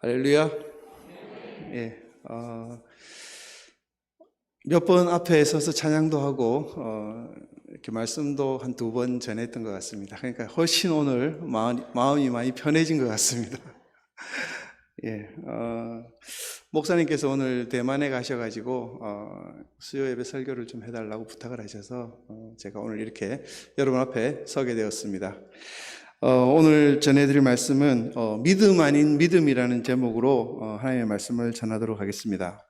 할렐루야. 예, 몇 번 앞에 서서 찬양도 하고 이렇게 말씀도 한 2번 전했던 것 같습니다. 그러니까 훨씬 오늘 마음이 많이 편해진 것 같습니다. 예, 목사님께서 오늘 대만에 가셔가지고 수요 예배 설교를 좀 해달라고 부탁을 하셔서 제가 오늘 이렇게 여러분 앞에 서게 되었습니다. 오늘 전해드릴 말씀은 믿음 아닌 믿음이라는 제목으로 하나님의 말씀을 전하도록 하겠습니다.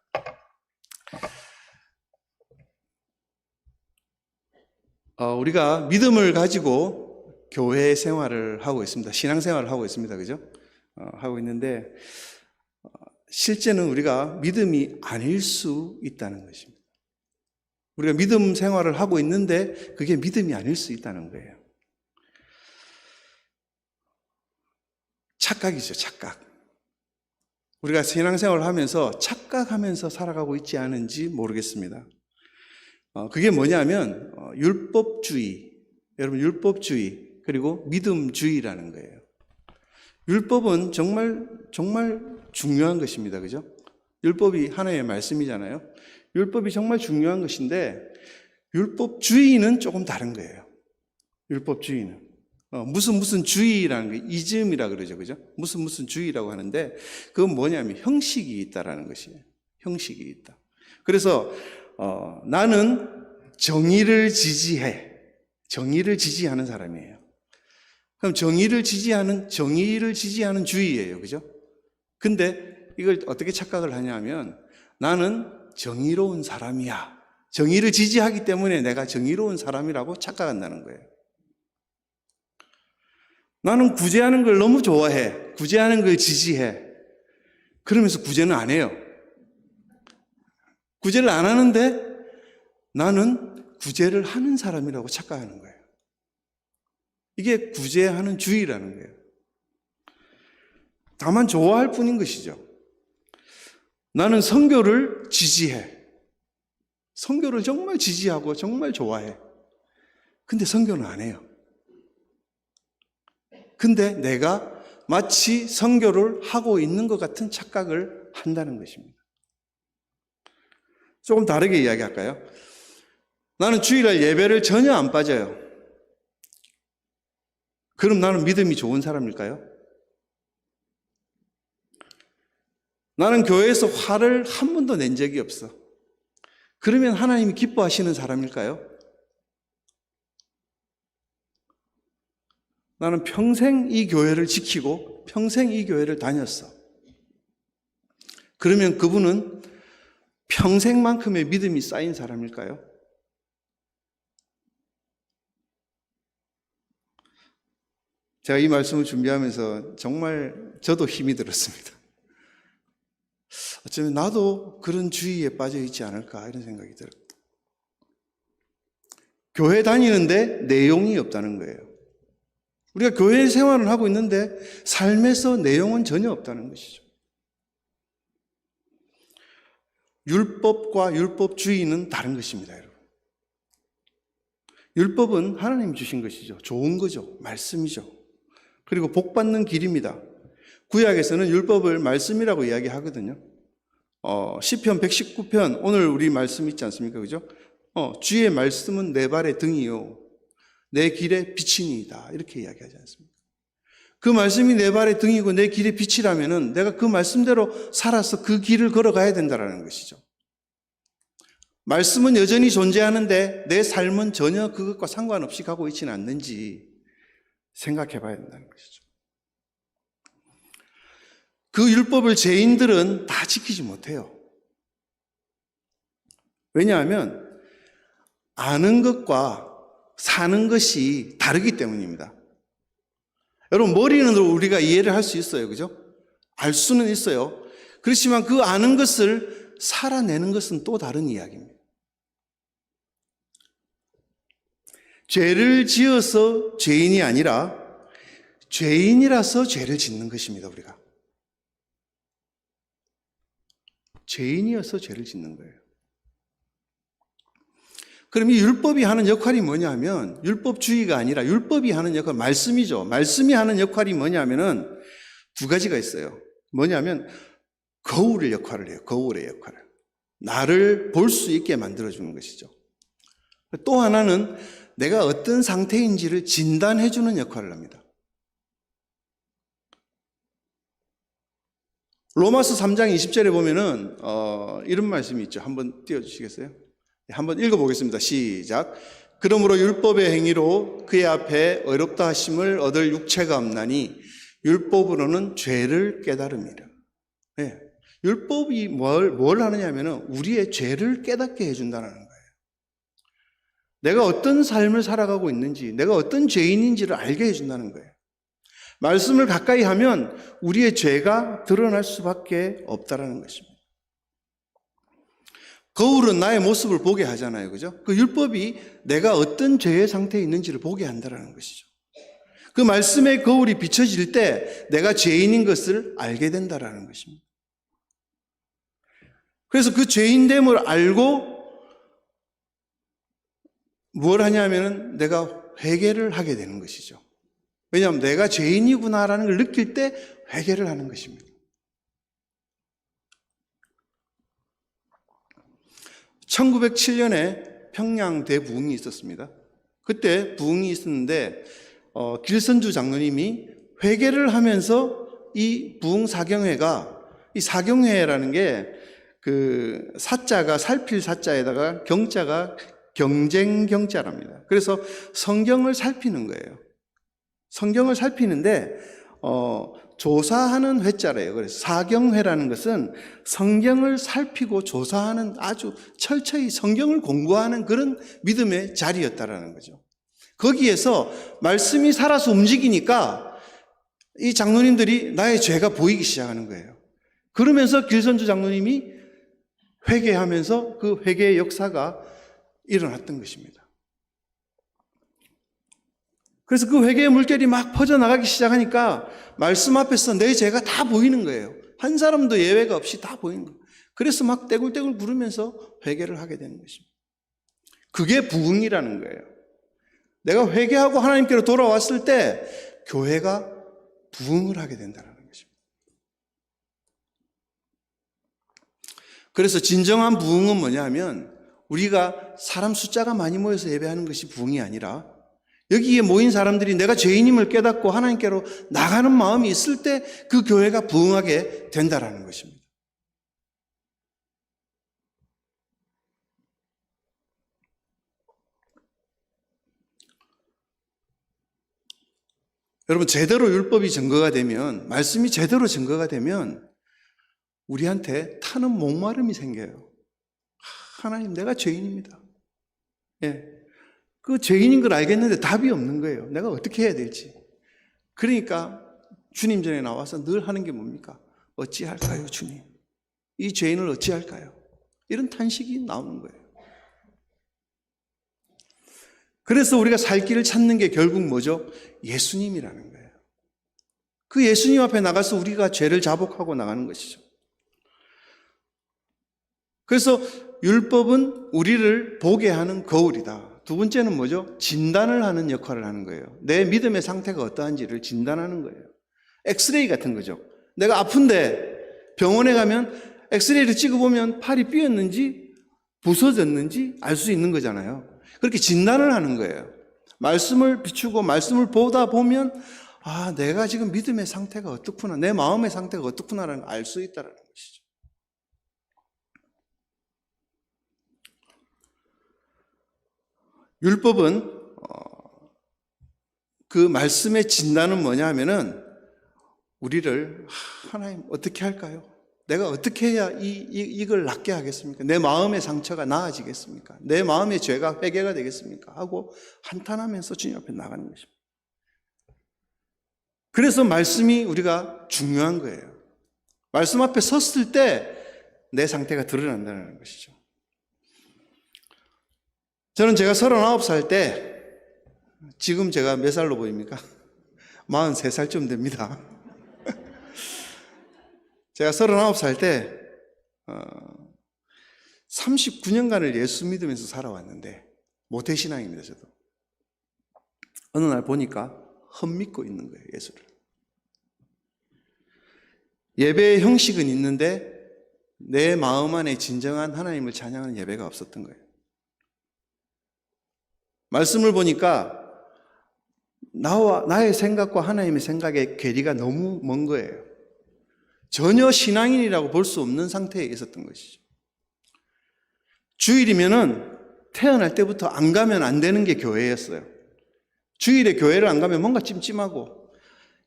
우리가 믿음을 가지고 교회 생활을 하고 있습니다. 신앙 생활을 하고 있습니다. 그죠? 하고 있는데 실제는 우리가 믿음이 아닐 수 있다는 것입니다. 우리가 믿음 생활을 하고 있는데 그게 믿음이 아닐 수 있다는 거예요. 착각이죠, 착각. 우리가 신앙생활을 하면서 착각하면서 살아가고 있지 않은지 모르겠습니다. 그게 뭐냐면 율법주의, 여러분 율법주의 그리고 믿음주의라는 거예요. 율법은 정말 중요한 것입니다. 그죠? 율법이 하나의 말씀이잖아요. 율법이 정말 중요한 것인데 율법주의는 조금 다른 거예요. 율법주의는 무슨 주의라는 게 이즘이라 그러죠. 그죠? 무슨 주의라고 하는데 그건 뭐냐면 형식이 있다라는 것이에요. 형식이 있다. 그래서 나는 정의를 지지해. 정의를 지지하는 사람이에요. 그럼 정의를 지지하는 주의예요. 그죠? 근데 이걸 어떻게 착각을 하냐면 나는 정의로운 사람이야. 정의를 지지하기 때문에 내가 정의로운 사람이라고 착각한다는 거예요. 나는 구제하는 걸 너무 좋아해. 구제하는 걸 지지해. 그러면서 구제는 안 해요. 구제를 안 하는데 나는 구제를 하는 사람이라고 착각하는 거예요. 이게 구제하는 주의라는 거예요. 다만 좋아할 뿐인 것이죠. 나는 선교를 지지해. 선교를 정말 지지하고 정말 좋아해. 근데 선교는 안 해요. 근데 내가 마치 선교를 하고 있는 것 같은 착각을 한다는 것입니다. 조금 다르게 이야기할까요? 나는 주일날 예배를 전혀 안 빠져요. 그럼 나는 믿음이 좋은 사람일까요? 나는 교회에서 화를 한 번도 낸 적이 없어. 그러면 하나님이 기뻐하시는 사람일까요? 나는 평생 이 교회를 지키고 평생 이 교회를 다녔어. 그러면 그분은 평생만큼의 믿음이 쌓인 사람일까요? 제가 이 말씀을 준비하면서 정말 저도 힘이 들었습니다. 어쩌면 나도 그런 주의에 빠져 있지 않을까 이런 생각이 들어요. 교회 다니는데 내용이 없다는 거예요. 우리가 교회 생활을 하고 있는데 삶에서 내용은 전혀 없다는 것이죠. 율법과 율법주의는 다른 것입니다, 여러분. 율법은 하나님이 주신 것이죠. 좋은 거죠. 말씀이죠. 그리고 복받는 길입니다. 구약에서는 율법을 말씀이라고 이야기하거든요. 시편 119편 오늘 우리 말씀 있지 않습니까? 그죠? 주의 말씀은 내 발의 등이요 내 길의 빛이니이다. 이렇게 이야기하지 않습니까? 그 말씀이 내 발의 등이고 내 길의 빛이라면은 내가 그 말씀대로 살아서 그 길을 걸어가야 된다는 것이죠. 말씀은 여전히 존재하는데 내 삶은 전혀 그것과 상관없이 가고 있지는 않는지 생각해 봐야 된다는 것이죠. 그 율법을 죄인들은 다 지키지 못해요. 왜냐하면 아는 것과 사는 것이 다르기 때문입니다. 여러분, 머리는 우리가 이해를 할 수 있어요. 그죠? 알 수는 있어요. 그렇지만 그 아는 것을 살아내는 것은 또 다른 이야기입니다. 죄를 지어서 죄인이 아니라 죄인이라서 죄를 짓는 것입니다, 우리가. 죄인이어서 죄를 짓는 거예요. 그럼 이 율법이 하는 역할이 뭐냐면 율법주의가 아니라 율법이 하는 역할, 말씀이죠. 말씀이 하는 역할이 뭐냐면은 두 가지가 있어요. 뭐냐면 거울의 역할을 해요. 거울의 역할을. 나를 볼 수 있게 만들어주는 것이죠. 또 하나는 내가 어떤 상태인지를 진단해주는 역할을 합니다. 로마서 3장 20절에 보면은 이런 말씀이 있죠. 한번 띄워주시겠어요? 한번 읽어보겠습니다. 시작. 그러므로 율법의 행위로 그의 앞에 의롭다 하심을 얻을 육체가 없나니 율법으로는 죄를 깨달음이라. 네. 율법이 뭘 하느냐 하면은 우리의 죄를 깨닫게 해준다는 거예요. 내가 어떤 삶을 살아가고 있는지, 내가 어떤 죄인인지를 알게 해준다는 거예요. 말씀을 가까이 하면 우리의 죄가 드러날 수밖에 없다라는 것입니다. 거울은 나의 모습을 보게 하잖아요. 그죠? 그 율법이 내가 어떤 죄의 상태에 있는지를 보게 한다는 것이죠. 그 말씀의 거울이 비춰질 때 내가 죄인인 것을 알게 된다는 것입니다. 그래서 그 죄인됨을 알고 뭘 하냐면은 내가 회개를 하게 되는 것이죠. 왜냐하면 내가 죄인이구나라는 걸 느낄 때 회개를 하는 것입니다. 1907년에 평양 대부흥이 있었습니다. 그때 부흥이 있었는데 길선주 장로님이 회개를 하면서 이 부흥 사경회가, 이 사경회라는 게 그 사자가 살필 사자에다가 경자가 경쟁 경자랍니다. 그래서 성경을 살피는 거예요. 성경을 살피는데 조사하는 회자래요. 그래서 사경회라는 것은 성경을 살피고 조사하는, 아주 철저히 성경을 공부하는 그런 믿음의 자리였다라는 거죠. 거기에서 말씀이 살아서 움직이니까 이 장로님들이 나의 죄가 보이기 시작하는 거예요. 그러면서 길선주 장로님이 회개하면서 그 회개의 역사가 일어났던 것입니다. 그래서 그 회개의 물결이 막 퍼져나가기 시작하니까 말씀 앞에서 내 죄가 다 보이는 거예요. 한 사람도 예외가 없이 다 보이는 거예요. 그래서 막 떼굴떼굴 구르면서 회개를 하게 되는 것입니다. 그게 부흥이라는 거예요. 내가 회개하고 하나님께로 돌아왔을 때 교회가 부흥을 하게 된다는 것입니다. 그래서 진정한 부흥은 뭐냐면 우리가 사람 숫자가 많이 모여서 예배하는 것이 부흥이 아니라 여기에 모인 사람들이 내가 죄인임을 깨닫고 하나님께로 나가는 마음이 있을 때 그 교회가 부흥하게 된다는 것입니다. 여러분, 제대로 율법이 증거가 되면, 말씀이 제대로 증거가 되면 우리한테 타는 목마름이 생겨요. 하나님, 내가 죄인입니다. 예. 그 죄인인 걸 알겠는데 답이 없는 거예요. 내가 어떻게 해야 될지. 그러니까 주님 전에 나와서 늘 하는 게 뭡니까? 어찌할까요, 주님? 이 죄인을 어찌할까요? 이런 탄식이 나오는 거예요. 그래서 우리가 살 길을 찾는 게 결국 뭐죠? 예수님이라는 거예요. 그 예수님 앞에 나가서 우리가 죄를 자복하고 나가는 것이죠. 그래서 율법은 우리를 보게 하는 거울이다. 두 번째는 뭐죠? 진단을 하는 역할을 하는 거예요. 내 믿음의 상태가 어떠한지를 진단하는 거예요. 엑스레이 같은 거죠. 내가 아픈데 병원에 가면 엑스레이를 찍어보면 팔이 삐었는지 부서졌는지 알 수 있는 거잖아요. 그렇게 진단을 하는 거예요. 말씀을 비추고 말씀을 보다 보면 아, 내가 지금 믿음의 상태가 어떻구나, 내 마음의 상태가 어떻구나라는 걸 알 수 있다는 것이죠. 율법은 그 말씀의 진단은 뭐냐 하면은 우리를 하나님 어떻게 할까요? 내가 어떻게 해야 이걸 낫게 하겠습니까? 내 마음의 상처가 나아지겠습니까? 내 마음의 죄가 회개가 되겠습니까? 하고 한탄하면서 주님 앞에 나가는 것입니다. 그래서 말씀이 우리가 중요한 거예요. 말씀 앞에 섰을 때 내 상태가 드러난다는 것이죠. 저는 제가 39살 때, 지금 제가 몇 살로 보입니까? 43살쯤 됩니다. 제가 39살 때 39년간을 예수 믿으면서 살아왔는데 모태신앙입니다. 저도 어느 날 보니까 헛믿고 있는 거예요, 예수를. 예배의 형식은 있는데 내 마음 안에 진정한 하나님을 찬양하는 예배가 없었던 거예요. 말씀을 보니까 나의 생각과 하나님의 생각의 괴리가 너무 먼 거예요. 전혀 신앙인이라고 볼 수 없는 상태에 있었던 것이죠. 주일이면은 태어날 때부터 안 가면 안 되는 게 교회였어요. 주일에 교회를 안 가면 뭔가 찜찜하고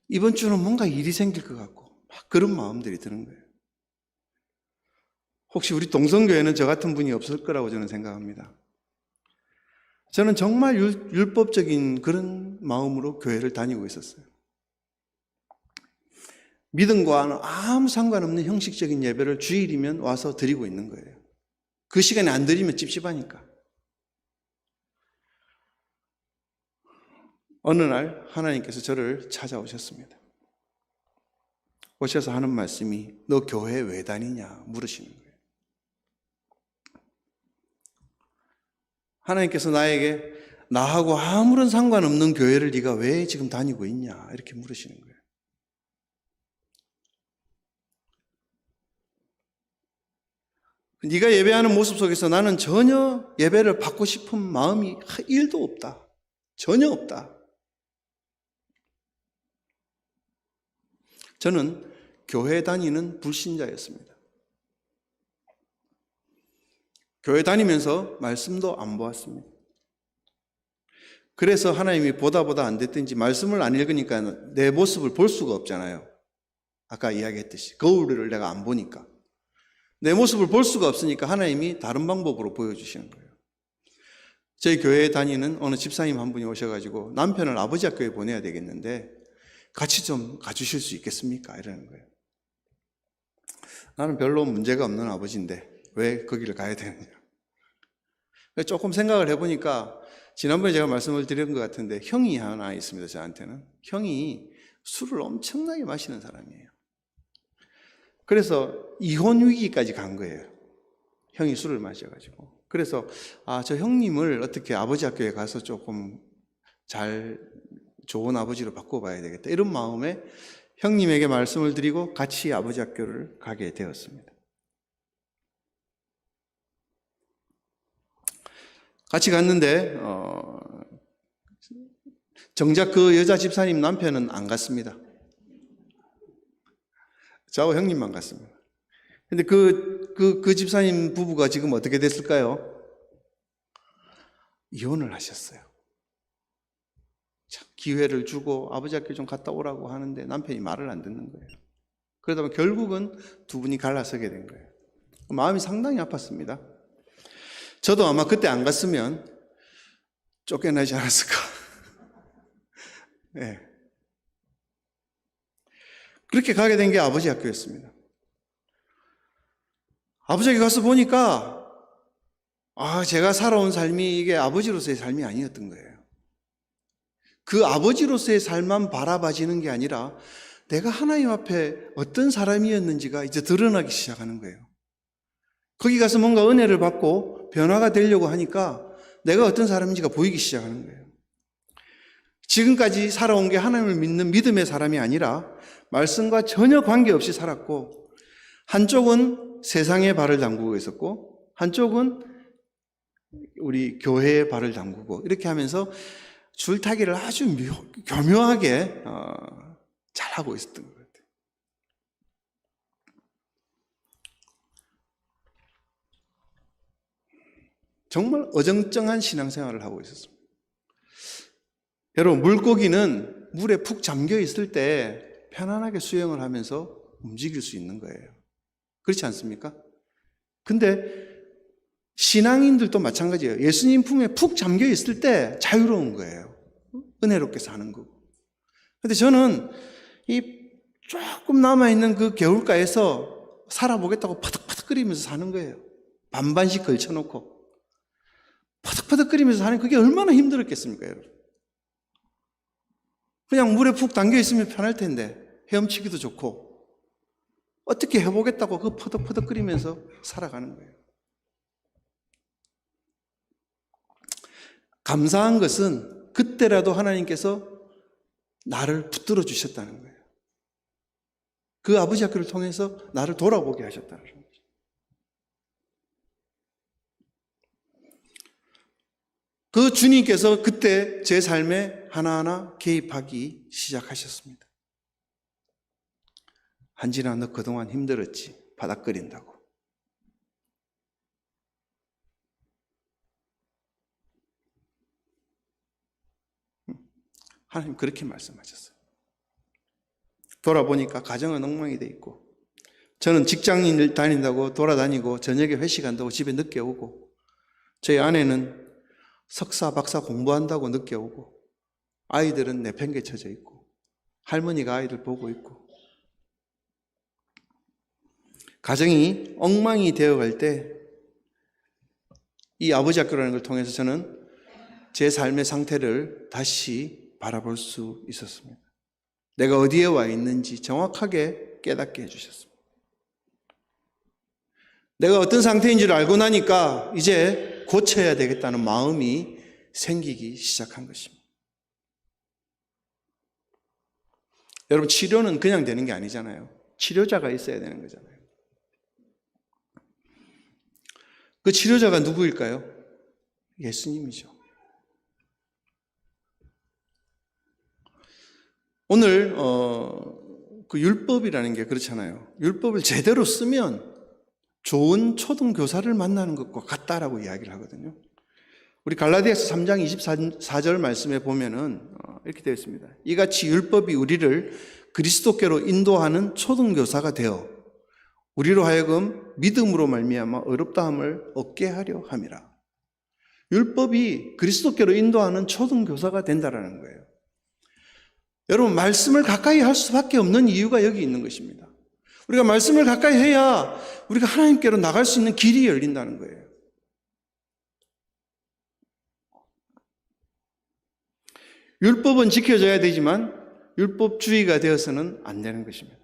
이번 주는 뭔가 일이 생길 것 같고 막 그런 마음들이 드는 거예요. 혹시 우리 동성교회는 저 같은 분이 없을 거라고 저는 생각합니다. 저는 정말 율법적인 그런 마음으로 교회를 다니고 있었어요. 믿음과는 아무 상관없는 형식적인 예배를 주일이면 와서 드리고 있는 거예요. 그 시간에 안 드리면 찝찝하니까. 어느 날 하나님께서 저를 찾아오셨습니다. 오셔서 하는 말씀이 너 교회 왜 다니냐 물으시는 거예요. 하나님께서 나에게 나하고 아무런 상관없는 교회를 네가 왜 지금 다니고 있냐 이렇게 물으시는 거예요. 네가 예배하는 모습 속에서 나는 전혀 예배를 받고 싶은 마음이 1도 없다. 전혀 없다. 저는 교회 다니는 불신자였습니다. 교회 다니면서 말씀도 안 보았습니다. 그래서 하나님이 보다 안 됐든지 말씀을 안 읽으니까 내 모습을 볼 수가 없잖아요. 아까 이야기했듯이 거울을 내가 안 보니까 내 모습을 볼 수가 없으니까 하나님이 다른 방법으로 보여주시는 거예요. 저희 교회에 다니는 어느 집사님 한 분이 오셔가지고 남편을 아버지 학교에 보내야 되겠는데 같이 좀 가주실 수 있겠습니까? 이러는 거예요. 나는 별로 문제가 없는 아버지인데 왜 거기를 가야 되느냐. 조금 생각을 해보니까 지난번에 제가 말씀을 드린 것 같은데 형이 하나 있습니다. 저한테는. 형이 술을 엄청나게 마시는 사람이에요. 그래서 이혼 위기까지 간 거예요. 형이 술을 마셔가지고. 그래서 저 형님을 어떻게 아버지 학교에 가서 조금 잘 좋은 아버지로 바꿔봐야 되겠다. 이런 마음에 형님에게 말씀을 드리고 같이 아버지 학교를 가게 되었습니다. 같이 갔는데 정작 그 여자 집사님 남편은 안 갔습니다. 저하고 형님만 갔습니다. 근데 그 집사님 부부가 지금 어떻게 됐을까요? 이혼을 하셨어요. 참 기회를 주고 아버지 학교 좀 갔다 오라고 하는데 남편이 말을 안 듣는 거예요. 그러다 보면 결국은 두 분이 갈라서게 된 거예요. 마음이 상당히 아팠습니다. 저도 아마 그때 안 갔으면 쫓겨나지 않았을까. 네. 그렇게 가게 된 게 아버지 학교였습니다. 아버지 학교 가서 보니까 제가 살아온 삶이 이게 아버지로서의 삶이 아니었던 거예요. 그 아버지로서의 삶만 바라봐지는 게 아니라 내가 하나님 앞에 어떤 사람이었는지가 이제 드러나기 시작하는 거예요. 거기 가서 뭔가 은혜를 받고 변화가 되려고 하니까 내가 어떤 사람인지가 보이기 시작하는 거예요. 지금까지 살아온 게 하나님을 믿는 믿음의 사람이 아니라 말씀과 전혀 관계없이 살았고 한쪽은 세상에 발을 담그고 있었고 한쪽은 우리 교회에 발을 담그고 이렇게 하면서 줄타기를 아주 교묘하게 잘하고 있었던 것 같아요. 정말 어정쩡한 신앙생활을 하고 있었습니다. 여러분, 물고기는 물에 푹 잠겨 있을 때 편안하게 수영을 하면서 움직일 수 있는 거예요. 그렇지 않습니까? 근데 신앙인들도 마찬가지예요. 예수님 품에 푹 잠겨 있을 때 자유로운 거예요. 은혜롭게 사는 거고. 근데 저는 이 조금 남아있는 그 개울가에서 살아보겠다고 퍼득퍼득거리면서 사는 거예요. 반반씩 걸쳐놓고. 퍼득퍼득거리면서 사는 그게 얼마나 힘들었겠습니까, 여러분? 그냥 물에 푹 담겨 있으면 편할 텐데 헤엄치기도 좋고 어떻게 해보겠다고 그 퍼득퍼득거리면서 살아가는 거예요. 감사한 것은 그때라도 하나님께서 나를 붙들어 주셨다는 거예요. 그 아버지 학교를 통해서 나를 돌아보게 하셨다는 거죠. 그 주님께서 그때 제 삶에 하나하나 개입하기 시작하셨습니다. 한진아, 너 그동안 힘들었지? 바닥거린다고. 하나님 그렇게 말씀하셨어요. 돌아보니까 가정은 엉망이 돼 있고, 저는 직장인 다닌다고 돌아다니고 저녁에 회식한다고 집에 늦게 오고, 저희 아내는 석사 박사 공부한다고 늦게 오고, 아이들은 내팽개쳐져 있고, 할머니가 아이들 보고 있고, 가정이 엉망이 되어갈 때 이 아버지 학교라는 걸 통해서 저는 제 삶의 상태를 다시 바라볼 수 있었습니다. 내가 어디에 와 있는지 정확하게 깨닫게 해주셨습니다. 내가 어떤 상태인 줄 알고 나니까 이제 고쳐야 되겠다는 마음이 생기기 시작한 것입니다. 여러분, 치료는 그냥 되는 게 아니잖아요. 치료자가 있어야 되는 거잖아요. 그 치료자가 누구일까요? 예수님이죠. 오늘 그 율법이라는 게 그렇잖아요. 율법을 제대로 쓰면 좋은 초등교사를 만나는 것과 같다라고 이야기를 하거든요. 우리 갈라디아서 3장 24절 말씀에 보면은 이렇게 되어 있습니다. 이같이 율법이 우리를 그리스도께로 인도하는 초등교사가 되어 우리로 하여금 믿음으로 말미암아 의롭다함을 얻게 하려 함이라. 율법이 그리스도께로 인도하는 초등교사가 된다라는 거예요. 여러분, 말씀을 가까이 할 수밖에 없는 이유가 여기 있는 것입니다. 우리가 말씀을 가까이 해야 우리가 하나님께로 나갈 수 있는 길이 열린다는 거예요. 율법은 지켜져야 되지만 율법주의가 되어서는 안 되는 것입니다.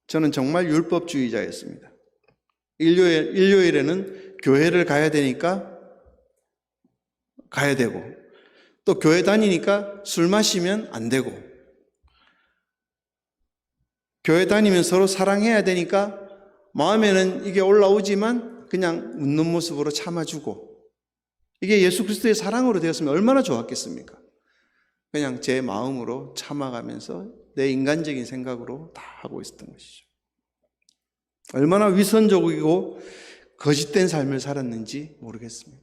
저는 정말 율법주의자였습니다. 일요일에는 교회를 가야 되니까 가야 되고, 또 교회 다니니까 술 마시면 안 되고, 교회 다니면 서로 사랑해야 되니까 마음에는 이게 올라오지만 그냥 웃는 모습으로 참아주고, 이게 예수 그리스도의 사랑으로 되었으면 얼마나 좋았겠습니까? 그냥 제 마음으로 참아가면서 내 인간적인 생각으로 다 하고 있었던 것이죠. 얼마나 위선적이고 거짓된 삶을 살았는지 모르겠습니다.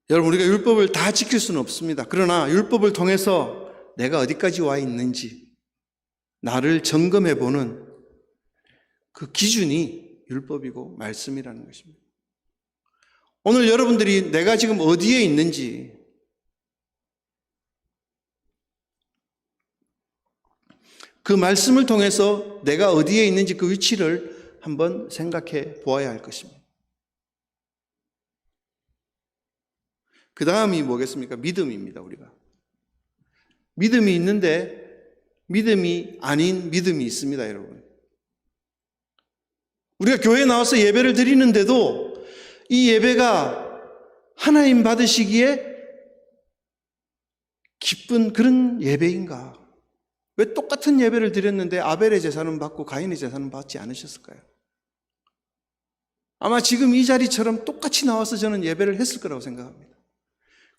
여러분, 우리가 율법을 다 지킬 수는 없습니다. 그러나 율법을 통해서 내가 어디까지 와 있는지 나를 점검해 보는 그 기준이 율법이고 말씀이라는 것입니다. 오늘 여러분들이 내가 지금 어디에 있는지, 그 말씀을 통해서 내가 어디에 있는지 그 위치를 한번 생각해 보아야 할 것입니다. 그 다음이 뭐겠습니까? 믿음입니다, 우리가. 믿음이 있는데 믿음이 아닌 믿음이 있습니다, 여러분. 우리가 교회에 나와서 예배를 드리는데도 이 예배가 하나님 받으시기에 기쁜 그런 예배인가? 왜 똑같은 예배를 드렸는데 아벨의 제사는 받고 가인의 제사는 받지 않으셨을까요? 아마 지금 이 자리처럼 똑같이 나와서 저는 예배를 했을 거라고 생각합니다.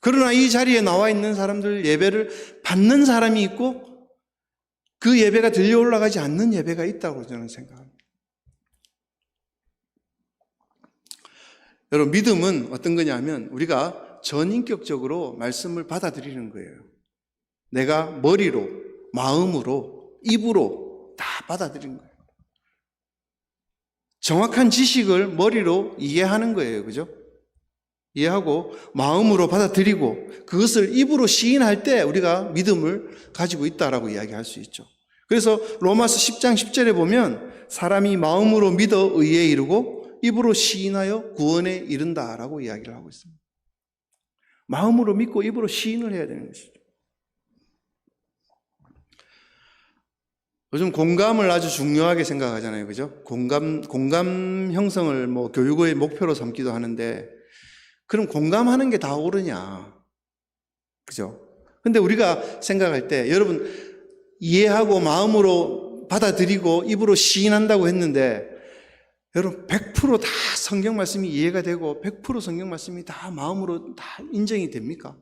그러나 이 자리에 나와 있는 사람들, 예배를 받는 사람이 있고 그 예배가 들려 올라가지 않는 예배가 있다고 저는 생각합니다. 여러분, 믿음은 어떤 거냐면 우리가 전인격적으로 말씀을 받아들이는 거예요. 내가 머리로, 마음으로, 입으로 다 받아들이는 거예요. 정확한 지식을 머리로 이해하는 거예요. 그죠? 이해하고 마음으로 받아들이고 그것을 입으로 시인할 때 우리가 믿음을 가지고 있다라고 이야기할 수 있죠. 그래서 로마서 10장 10절에 보면 사람이 마음으로 믿어 의에 이르고 입으로 시인하여 구원에 이른다라고 이야기를 하고 있습니다. 마음으로 믿고 입으로 시인을 해야 되는 것이죠. 요즘 공감을 아주 중요하게 생각하잖아요. 그죠? 공감 형성을 뭐 교육의 목표로 삼기도 하는데, 그럼 공감하는 게 다 옳으냐? 그죠? 근데 우리가 생각할 때 여러분 이해하고 마음으로 받아들이고 입으로 시인한다고 했는데 여러분 100%다 성경 말씀이 이해가 되고 100% 성경 말씀이 다 마음으로 다 인정이 됩니까?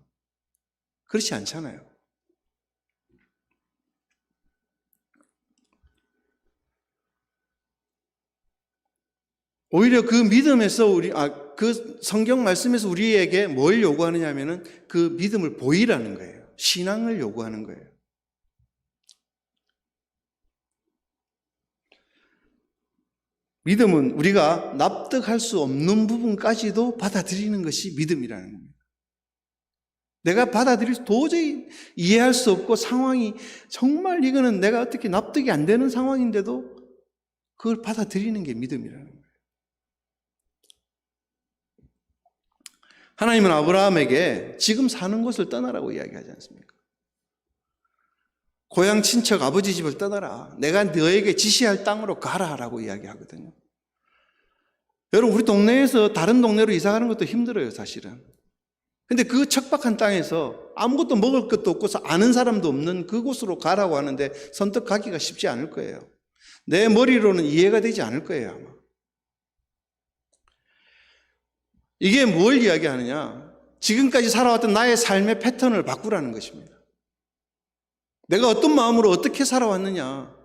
그렇지 않잖아요. 오히려 그 믿음에서 그 성경 말씀에서 우리에게 뭘 요구하느냐 하면은 그 믿음을 보이라는 거예요. 신앙을 요구하는 거예요. 믿음은 우리가 납득할 수 없는 부분까지도 받아들이는 것이 믿음이라는 겁니다. 내가 도저히 이해할 수 없고 상황이 정말 이거는 내가 어떻게 납득이 안 되는 상황인데도 그걸 받아들이는 게 믿음이라는 거예요. 하나님은 아브라함에게 지금 사는 곳을 떠나라고 이야기하지 않습니까? 고향 친척 아버지 집을 떠나라. 내가 너에게 지시할 땅으로 가라라고 이야기하거든요. 여러분 우리 동네에서 다른 동네로 이사 가는 것도 힘들어요, 사실은. 근데 그 척박한 땅에서 아무것도 먹을 것도 없고서 아는 사람도 없는 그곳으로 가라고 하는데 선뜻 가기가 쉽지 않을 거예요. 내 머리로는 이해가 되지 않을 거예요, 아마. 이게 뭘 이야기하느냐? 지금까지 살아왔던 나의 삶의 패턴을 바꾸라는 것입니다. 내가 어떤 마음으로 어떻게 살아왔느냐?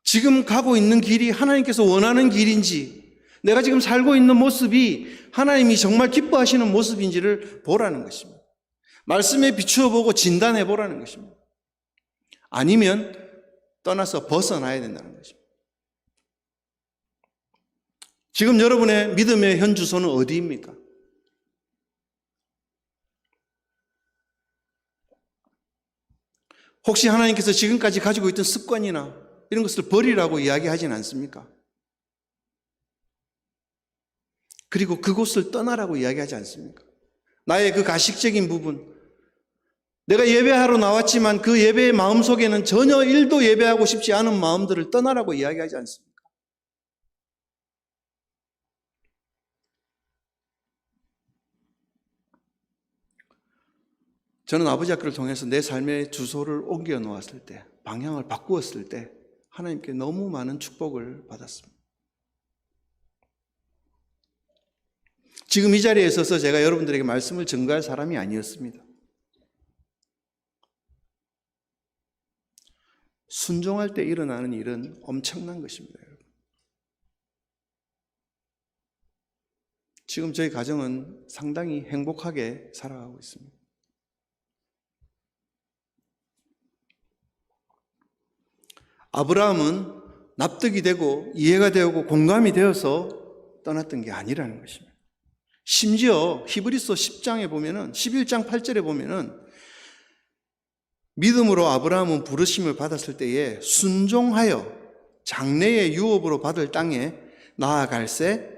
지금 가고 있는 길이 하나님께서 원하는 길인지, 내가 지금 살고 있는 모습이 하나님이 정말 기뻐하시는 모습인지를 보라는 것입니다. 말씀에 비추어 보고 진단해 보라는 것입니다. 아니면 떠나서 벗어나야 된다는 것입니다. 지금 여러분의 믿음의 현 주소는 어디입니까? 혹시 하나님께서 지금까지 가지고 있던 습관이나 이런 것을 버리라고 이야기하진 않습니까? 그리고 그곳을 떠나라고 이야기하지 않습니까? 나의 그 가식적인 부분, 내가 예배하러 나왔지만 그 예배의 마음속에는 전혀 1도 예배하고 싶지 않은 마음들을 떠나라고 이야기하지 않습니까? 저는 아버지 학교를 통해서 내 삶의 주소를 옮겨 놓았을 때, 방향을 바꾸었을 때 하나님께 너무 많은 축복을 받았습니다. 지금 이 자리에 서서 제가 여러분들에게 말씀을 전가할 사람이 아니었습니다. 순종할 때 일어나는 일은 엄청난 것입니다. 여러분. 지금 저희 가정은 상당히 행복하게 살아가고 있습니다. 아브라함은 납득이 되고 이해가 되고 공감이 되어서 떠났던 게 아니라는 것입니다. 심지어 히브리서 10장에 보면은 11장 8절에 보면은 믿음으로 아브라함은 부르심을 받았을 때에 순종하여 장래의 유업으로 받을 땅에 나아갈새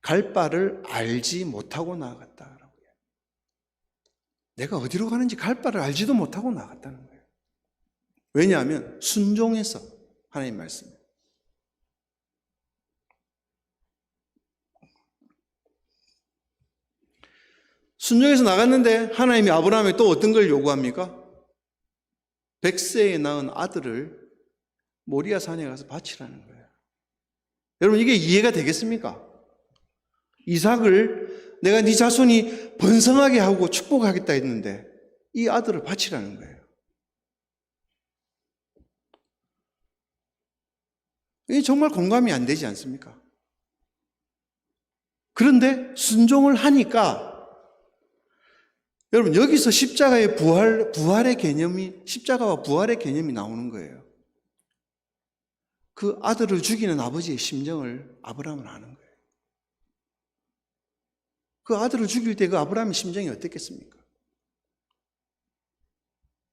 갈 바를 알지 못하고 나아갔다라고 해요. 내가 어디로 가는지 갈 바를 알지도 못하고 나아갔다는 거예요. 왜냐하면 순종해서 하나님 말씀. 순종해서 나갔는데 하나님이 아브라함에 또 어떤 걸 요구합니까? 100세에 낳은 아들을 모리아 산에 가서 바치라는 거예요. 여러분 이게 이해가 되겠습니까? 이삭을 내가 네 자손이 번성하게 하고 축복하겠다 했는데 이 아들을 바치라는 거예요. 이게 정말 공감이 안 되지 않습니까? 그런데 순종을 하니까 여러분 여기서 십자가의 부활의 개념이 십자가와 부활의 개념이 나오는 거예요. 그 아들을 죽이는 아버지의 심정을 아브라함은 아는 거예요. 그 아들을 죽일 때 그 아브라함의 심정이 어땠겠습니까?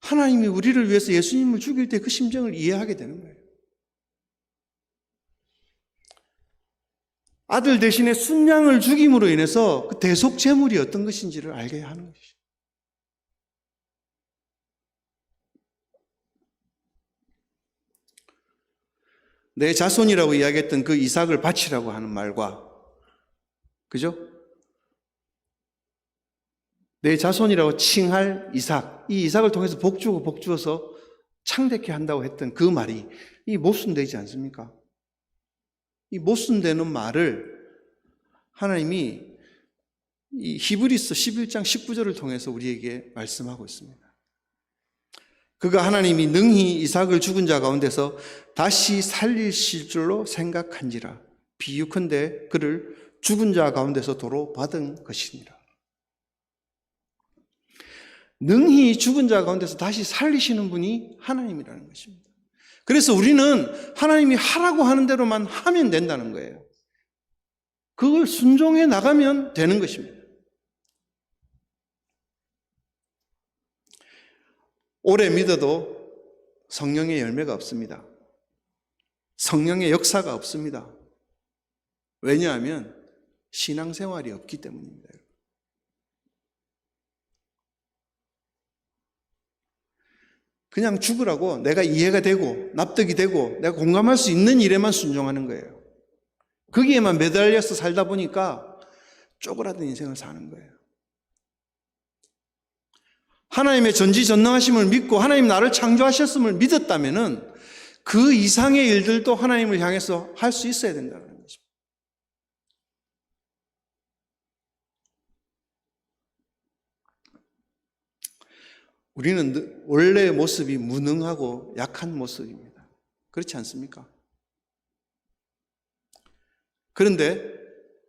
하나님이 우리를 위해서 예수님을 죽일 때 그 심정을 이해하게 되는 거예요. 아들 대신에 순양을 죽임으로 인해서 그 대속 제물이 어떤 것인지를 알게 하는 것이죠. 내 자손이라고 이야기했던 그 이삭을 바치라고 하는 말과, 그죠? 내 자손이라고 칭할 이삭, 이 이삭을 통해서 복주고 복주어서 창대케 한다고 했던 그 말이 이 모순되지 않습니까? 이 모순되는 말을 하나님이 이 히브리서 11장 19절을 통해서 우리에게 말씀하고 있습니다. 그가 하나님이 능히 이삭을 죽은 자 가운데서 다시 살리실 줄로 생각한지라. 비유컨대 그를 죽은 자 가운데서 도로 받은 것이니라. 능히 죽은 자 가운데서 다시 살리시는 분이 하나님이라는 것입니다. 그래서 우리는 하나님이 하라고 하는 대로만 하면 된다는 거예요. 그걸 순종해 나가면 되는 것입니다. 오래 믿어도 성령의 열매가 없습니다. 성령의 역사가 없습니다. 왜냐하면 신앙생활이 없기 때문입니다. 그냥 죽으라고 내가 이해가 되고 납득이 되고 내가 공감할 수 있는 일에만 순종하는 거예요. 거기에만 매달려서 살다 보니까 쪼그라든 인생을 사는 거예요. 하나님의 전지전능하심을 믿고 하나님 나를 창조하셨음을 믿었다면은 그 이상의 일들도 하나님을 향해서 할 수 있어야 된다는 것입니다. 우리는 원래의 모습이 무능하고 약한 모습입니다. 그렇지 않습니까? 그런데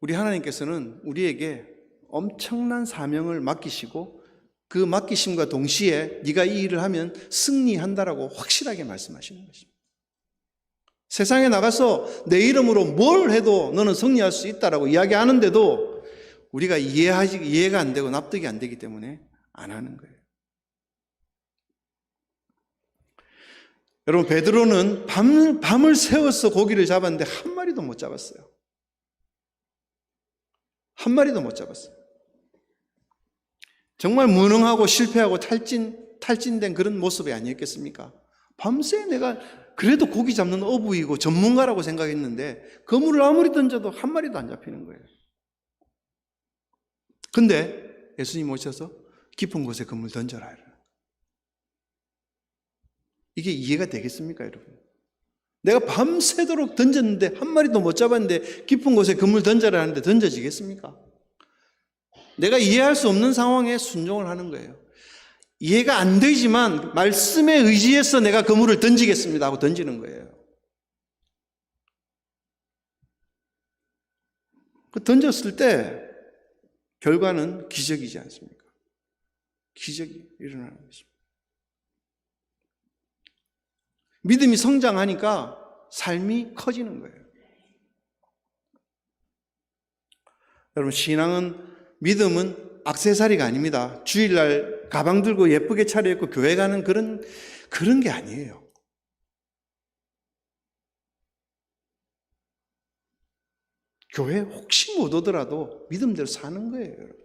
우리 하나님께서는 우리에게 엄청난 사명을 맡기시고 그 맡기심과 동시에 네가 이 일을 하면 승리한다라고 확실하게 말씀하시는 것입니다. 세상에 나가서 내 이름으로 뭘 해도 너는 승리할 수 있다라고 이야기하는데도 우리가 이해가 안 되고 납득이 안 되기 때문에 안 하는 거예요. 여러분, 베드로는 밤을 새워서 고기를 잡았는데 한 마리도 못 잡았어요. 한 마리도 못 잡았어요. 정말 무능하고 실패하고 탈진된 그런 모습이 아니었겠습니까? 밤새 내가 그래도 고기 잡는 어부이고 전문가라고 생각했는데 그물을 아무리 던져도 한 마리도 안 잡히는 거예요. 근데 예수님 오셔서 깊은 곳에 그물 던져라. 이게 이해가 되겠습니까, 여러분? 내가 밤새도록 던졌는데 한 마리도 못 잡았는데 깊은 곳에 그물 던져라 하는데 던져지겠습니까? 내가 이해할 수 없는 상황에 순종을 하는 거예요. 이해가 안 되지만 말씀에 의지해서 내가 그물을 던지겠습니다 하고 던지는 거예요. 그 던졌을 때 결과는 기적이지 않습니까? 기적이 일어나는 것입니다. 믿음이 성장하니까 삶이 커지는 거예요. 여러분, 믿음은 액세서리가 아닙니다. 주일날 가방 들고 예쁘게 차려입고 교회 가는 그런 게 아니에요. 교회 혹시 못 오더라도 믿음대로 사는 거예요, 여러분.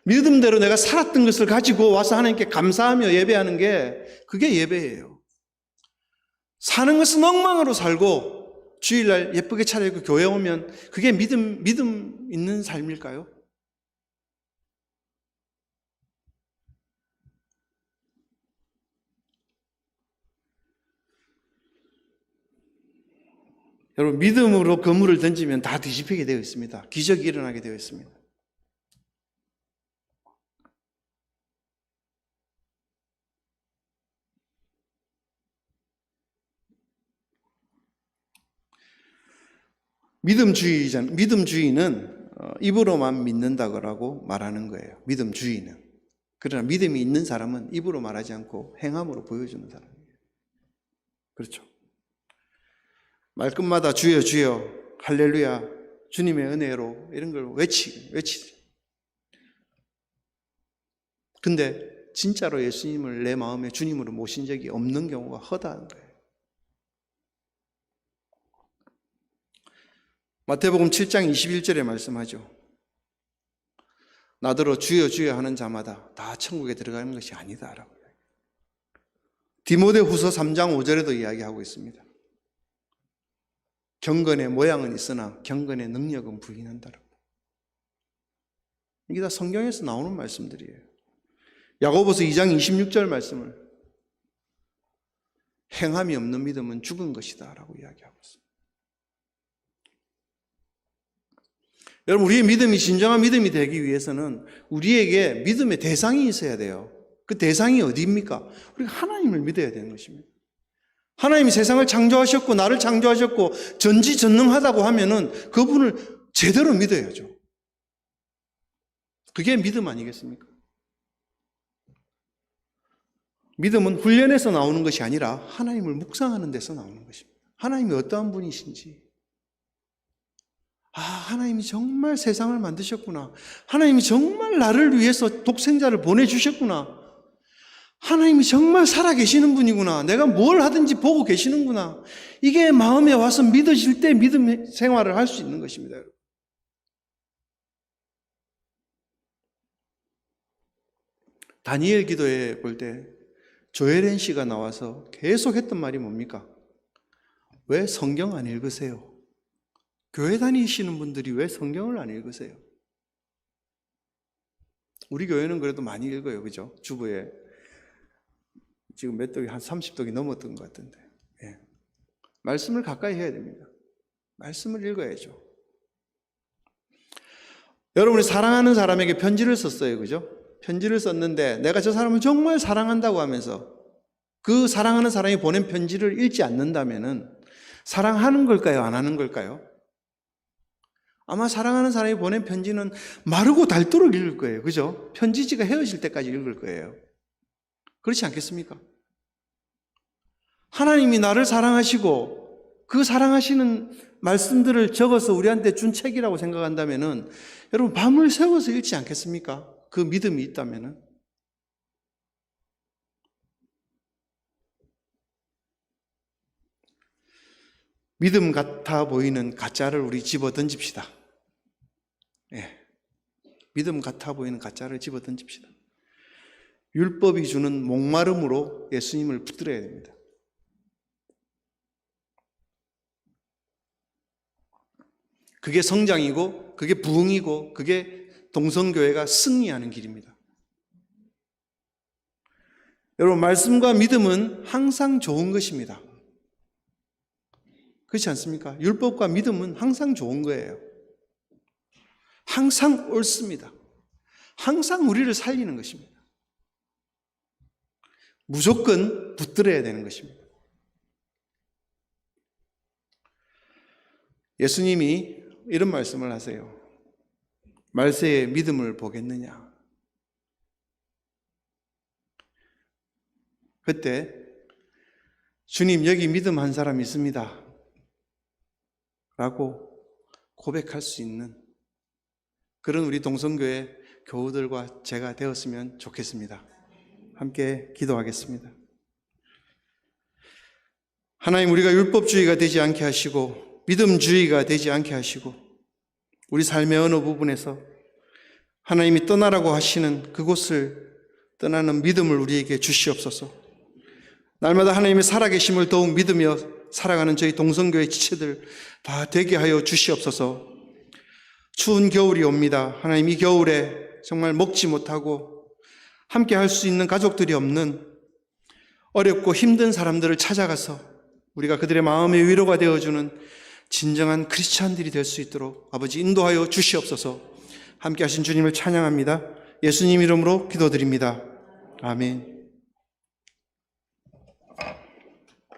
믿음대로 내가 살았던 것을 가지고 와서 하나님께 감사하며 예배하는 게 그게 예배예요. 사는 것은 엉망으로 살고 주일날 예쁘게 차려입고 교회 오면 그게 믿음 있는 삶일까요? 여러분, 믿음으로 그물을 던지면 다 뒤집히게 되어 있습니다. 기적이 일어나게 되어 있습니다. 믿음주의는 입으로만 믿는다고 말하는 거예요. 믿음주의는. 그러나 믿음이 있는 사람은 입으로 말하지 않고 행함으로 보여주는 사람이에요. 그렇죠. 말끝마다 주여 주여 할렐루야 주님의 은혜로 이런 걸 외치죠. 근데 진짜로 예수님을 내 마음에 주님으로 모신 적이 없는 경우가 허다한 거예요. 마태복음 7장 21절에 말씀하죠. 나더러 주여 주여 하는 자마다 다 천국에 들어가는 것이 아니다라고. 디모데후서 3장 5절에도 이야기하고 있습니다. 경건의 모양은 있으나 경건의 능력은 부인한다라고. 이게 다 성경에서 나오는 말씀들이에요. 야고보서 2장 26절 말씀을 행함이 없는 믿음은 죽은 것이다 라고 이야기하고 있습니다. 여러분, 우리의 믿음이 진정한 믿음이 되기 위해서는 우리에게 믿음의 대상이 있어야 돼요. 그 대상이 어디입니까? 우리가 하나님을 믿어야 되는 것입니다. 하나님이 세상을 창조하셨고 나를 창조하셨고 전지전능하다고 하면은 그분을 제대로 믿어야죠. 그게 믿음 아니겠습니까? 믿음은 훈련에서 나오는 것이 아니라 하나님을 묵상하는 데서 나오는 것입니다. 하나님이 어떠한 분이신지, 하나님이 정말 세상을 만드셨구나. 하나님이 정말 나를 위해서 독생자를 보내주셨구나. 하나님이 정말 살아계시는 분이구나. 내가 뭘 하든지 보고 계시는구나. 이게 마음에 와서 믿어질 때 믿음 생활을 할 수 있는 것입니다. 여러분. 다니엘 기도에 볼 때 조엘앤 씨가 나와서 계속 했던 말이 뭡니까? 왜 성경 안 읽으세요? 교회 다니시는 분들이 왜 성경을 안 읽으세요? 우리 교회는 그래도 많이 읽어요. 그죠? 주부에 지금 몇 독이 한 30독이 넘었던 것 같은데. 예. 말씀을 가까이 해야 됩니다. 말씀을 읽어야죠. 여러분이 사랑하는 사람에게 편지를 썼어요. 그죠? 편지를 썼는데 내가 저 사람을 정말 사랑한다고 하면서 그 사랑하는 사람이 보낸 편지를 읽지 않는다면은 사랑하는 걸까요? 안 하는 걸까요? 아마 사랑하는 사람이 보낸 편지는 마르고 닳도록 읽을 거예요. 그죠? 편지지가 헤어질 때까지 읽을 거예요. 그렇지 않겠습니까? 하나님이 나를 사랑하시고 그 사랑하시는 말씀들을 적어서 우리한테 준 책이라고 생각한다면은 여러분 밤을 새워서 읽지 않겠습니까? 그 믿음이 있다면은. 믿음 같아 보이는 가짜를 우리 집어 던집시다. 예. 믿음 같아 보이는 가짜를 집어 던집시다. 율법이 주는 목마름으로 예수님을 붙들어야 됩니다. 그게 성장이고, 그게 부흥이고, 그게 동성교회가 승리하는 길입니다. 여러분, 말씀과 믿음은 항상 좋은 것입니다. 그렇지 않습니까? 율법과 믿음은 항상 좋은 거예요. 항상 옳습니다. 항상 우리를 살리는 것입니다. 무조건 붙들어야 되는 것입니다. 예수님이 이런 말씀을 하세요. 말세에 믿음을 보겠느냐? 그때 주님 여기 믿음 한 사람 있습니다 라고 고백할 수 있는 그런 우리 동성교회 교우들과 제가 되었으면 좋겠습니다. 함께 기도하겠습니다. 하나님, 우리가 율법주의가 되지 않게 하시고 믿음주의가 되지 않게 하시고 우리 삶의 어느 부분에서 하나님이 떠나라고 하시는 그곳을 떠나는 믿음을 우리에게 주시옵소서. 날마다 하나님의 살아계심을 더욱 믿으며 살아가는 저희 동성교회 지체들 다 되게 하여 주시옵소서. 추운 겨울이 옵니다. 하나님, 이 겨울에 정말 먹지 못하고 함께 할 수 있는 가족들이 없는 어렵고 힘든 사람들을 찾아가서 우리가 그들의 마음의 위로가 되어주는 진정한 크리스찬들이 될 수 있도록 아버지 인도하여 주시옵소서. 함께 하신 주님을 찬양합니다. 예수님 이름으로 기도드립니다. 아멘.